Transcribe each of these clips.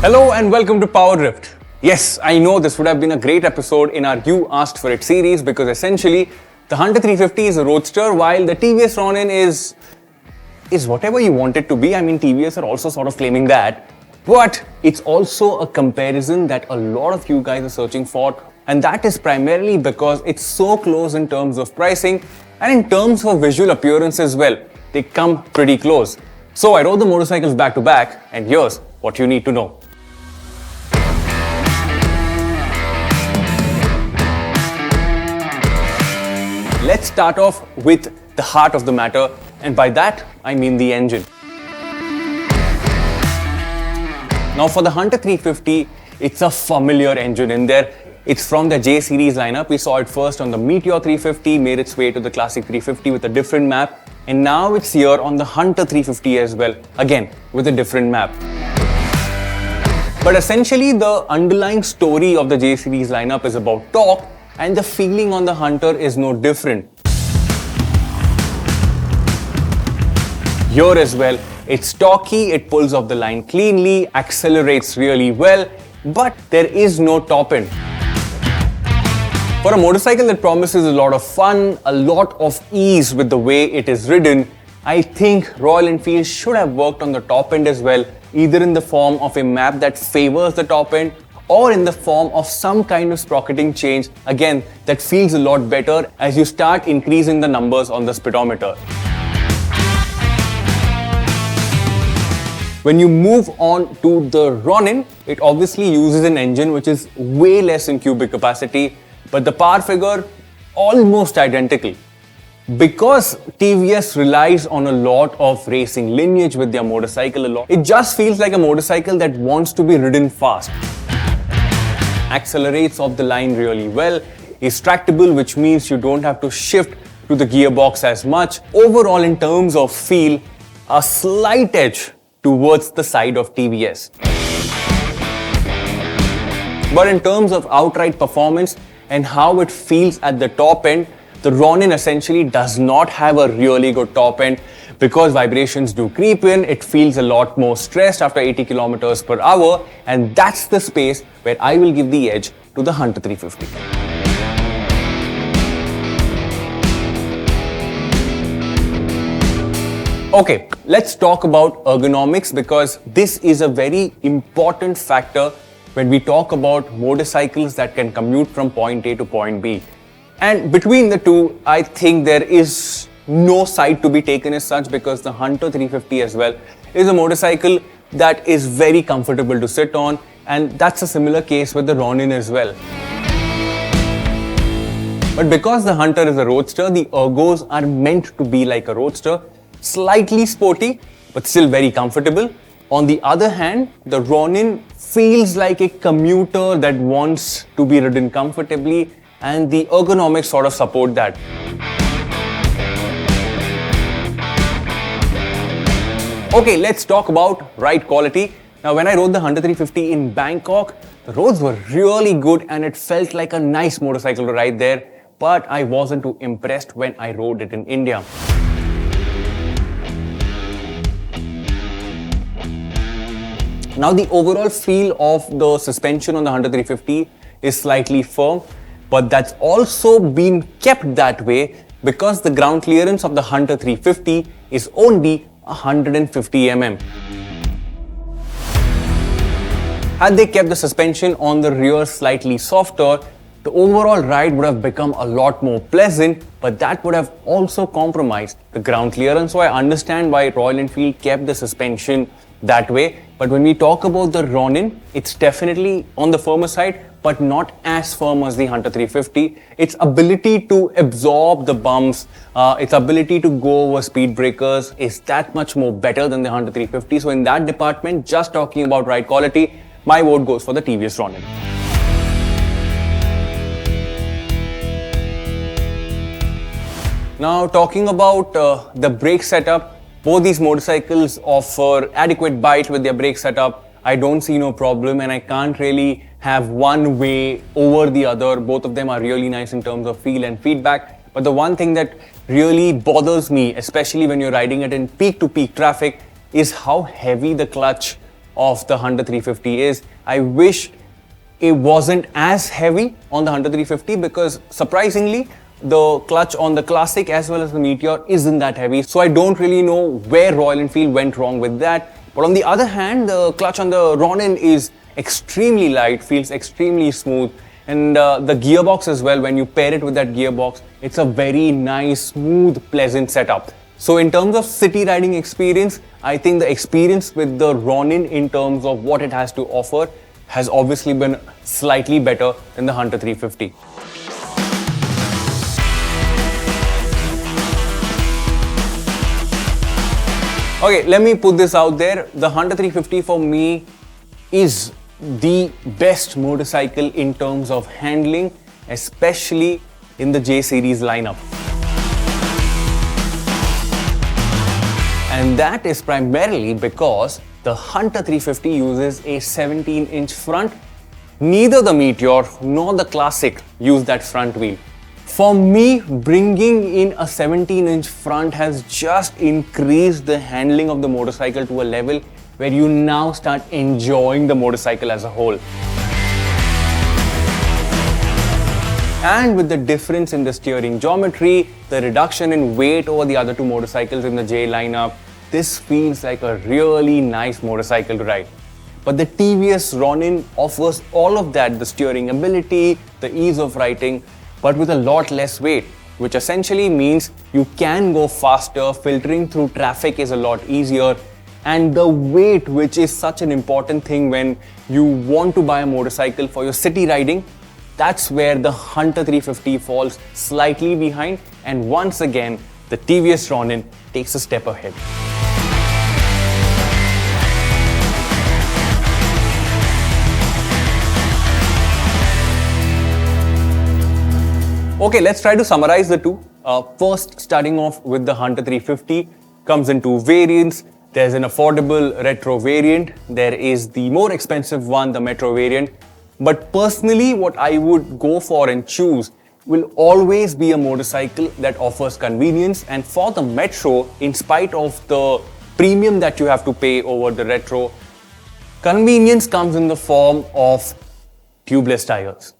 Hello and welcome to PowerDrift. Yes, I know this would have been a great episode in our You Asked For It series because essentially the Hunter 350 is a roadster while the TVS Ronin is whatever you want it to be. I mean, TVS are also sort of claiming that. But it's also a comparison that a lot of you guys are searching for, and that is primarily because it's so close in terms of pricing and in terms of visual appearance as well. They come pretty close. So I rode the motorcycles back to back, and here's what you need to know. Let's start off with the heart of the matter, and by that I mean the engine. Now for the Hunter 350, it's a familiar engine in there. It's from the J series lineup. We saw it first on the Meteor 350, made its way to the Classic 350 with a different map, and now it's here on the Hunter 350 as well, again with a different map. But essentially the underlying story of the J series lineup is about torque, and the feeling on the Hunter is no different. Here as well, it's torquey, it pulls off the line cleanly, accelerates really well, but there is no top end. For a motorcycle that promises a lot of fun, a lot of ease with the way it is ridden, I think Royal Enfield should have worked on the top end as well, either in the form of a map that favors the top end or in the form of some kind of sprocketing change, again, that feels a lot better as you start increasing the numbers on the speedometer. When you move on to the Ronin, it obviously uses an engine which is way less in cubic capacity, but the power figure almost identical. Because TVS relies on a lot of racing lineage with their motorcycle a lot, it just feels like a motorcycle that wants to be ridden fast. Accelerates off the line really well, is tractable, which means you don't have to shift to the gearbox as much. Overall, in terms of feel, a slight edge towards the side of TVS. But in terms of outright performance and how it feels at the top end, the Ronin essentially does not have a really good top end because vibrations do creep in, it feels a lot more stressed after 80 kilometers per hour, and that's the space where I will give the edge to the Hunter 350. Okay, let's talk about ergonomics because this is a very important factor when we talk about motorcycles that can commute from point A to point B. And between the two, I think there is no side to be taken as such because the Hunter 350 as well is a motorcycle that is very comfortable to sit on, and that's a similar case with the Ronin as well. But because the Hunter is a roadster, the ergos are meant to be like a roadster, slightly sporty but still very comfortable. On the other hand, the Ronin feels like a commuter that wants to be ridden comfortably, and the ergonomics sort of support that. Okay, let's talk about ride quality. Now, when I rode the Hunter 350 in Bangkok, the roads were really good and it felt like a nice motorcycle to ride there, but I wasn't too impressed when I rode it in India. Now, the overall feel of the suspension on the Hunter 350 is slightly firm, but that's also been kept that way because the ground clearance of the Hunter 350 is only 150 mm. Had they kept the suspension on the rear slightly softer, the overall ride would have become a lot more pleasant, but that would have also compromised the ground clearance. So I understand why Royal Enfield kept the suspension that way. But when we talk about the Ronin, it's definitely on the firmer side, but not as firm as the Hunter 350. Its ability to absorb the bumps, its ability to go over speed breakers is that much more better than the Hunter 350. So in that department, just talking about ride quality, my vote goes for the TVS Ronin. Now talking about the brake setup, both these motorcycles offer adequate bite with their brake setup. I don't see no problem and I can't really have one way over the other. Both of them are really nice in terms of feel and feedback. But the one thing that really bothers me, especially when you're riding it in peak-to-peak traffic, is how heavy the clutch of the Hunter 350 is I wish it wasn't as heavy on the Hunter 350 because surprisingly, the clutch on the Classic as well as the Meteor isn't that heavy. So I don't really know where Royal Enfield went wrong with that. But on the other hand, the clutch on the Ronin is extremely light, feels extremely smooth. And the gearbox as well, when you pair it with that gearbox, it's a very nice, smooth, pleasant setup. So in terms of city riding experience, I think the experience with the Ronin in terms of what it has to offer has obviously been slightly better than the Hunter 350. Okay, let me put this out there. The Hunter 350 for me is the best motorcycle in terms of handling, especially in the J series lineup. And that is primarily because the Hunter 350 uses a 17-inch front. Neither the Meteor nor the Classic use that front wheel. For me, bringing in a 17-inch front has just increased the handling of the motorcycle to a level where you now start enjoying the motorcycle as a whole. And with the difference in the steering geometry, the reduction in weight over the other two motorcycles in the J lineup, this feels like a really nice motorcycle to ride. But the TVS Ronin offers all of that, the steering ability, the ease of riding, but with a lot less weight, which essentially means you can go faster, filtering through traffic is a lot easier, and the weight, which is such an important thing when you want to buy a motorcycle for your city riding, that's where the Hunter 350 falls slightly behind, and once again, the TVS Ronin takes a step ahead. Okay, let's try to summarize the two. First, starting off with the Hunter 350, comes in two variants. There's an affordable retro variant. There is the more expensive one, the metro variant. But personally, what I would go for and choose will always be a motorcycle that offers convenience. And for the metro, in spite of the premium that you have to pay over the retro, convenience comes in the form of tubeless tires.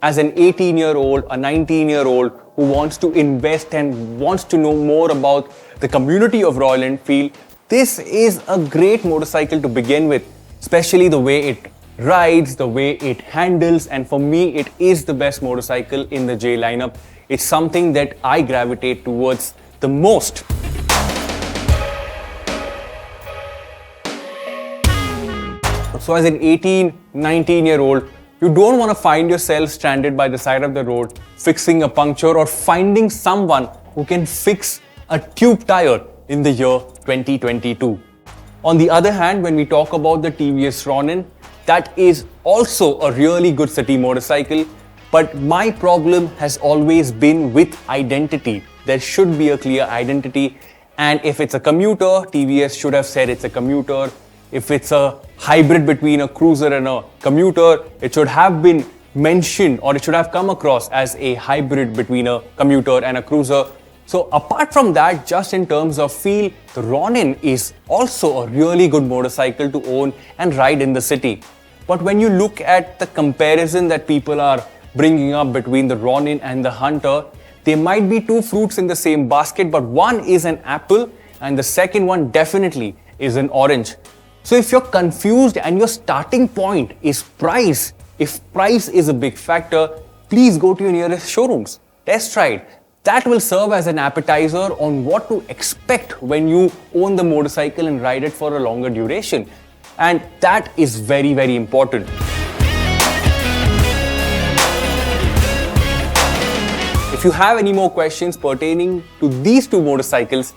As an 18-year-old, a 19-year-old who wants to invest and wants to know more about the community of Royal Enfield, this is a great motorcycle to begin with, especially the way it rides, the way it handles, and for me, it is the best motorcycle in the J lineup. It's something that I gravitate towards the most. So as an 18, 19-year-old, you don't want to find yourself stranded by the side of the road, fixing a puncture or finding someone who can fix a tube tire in the year 2022. On the other hand, when we talk about the TVS Ronin, that is also a really good city motorcycle, but my problem has always been with identity. There should be a clear identity, and if it's a commuter, TVS should have said it's a commuter. If it's a hybrid between a cruiser and a commuter, it should have been mentioned or it should have come across as a hybrid between a commuter and a cruiser. So apart from that, just in terms of feel, the Ronin is also a really good motorcycle to own and ride in the city. But when you look at the comparison that people are bringing up between the Ronin and the Hunter, they might be two fruits in the same basket, but one is an apple and the second one definitely is an orange. So if you're confused and your starting point is price, if price is a big factor, please go to your nearest showrooms. Test ride. That will serve as an appetizer on what to expect when you own the motorcycle and ride it for a longer duration. And that is very, very important. If you have any more questions pertaining to these two motorcycles,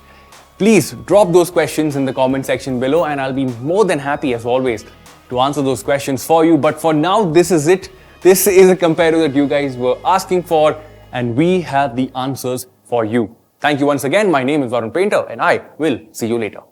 please drop those questions in the comment section below and I'll be more than happy as always to answer those questions for you. But for now, this is it. This is a comparator that you guys were asking for and we have the answers for you. Thank you once again. My name is Varun Painter and I will see you later.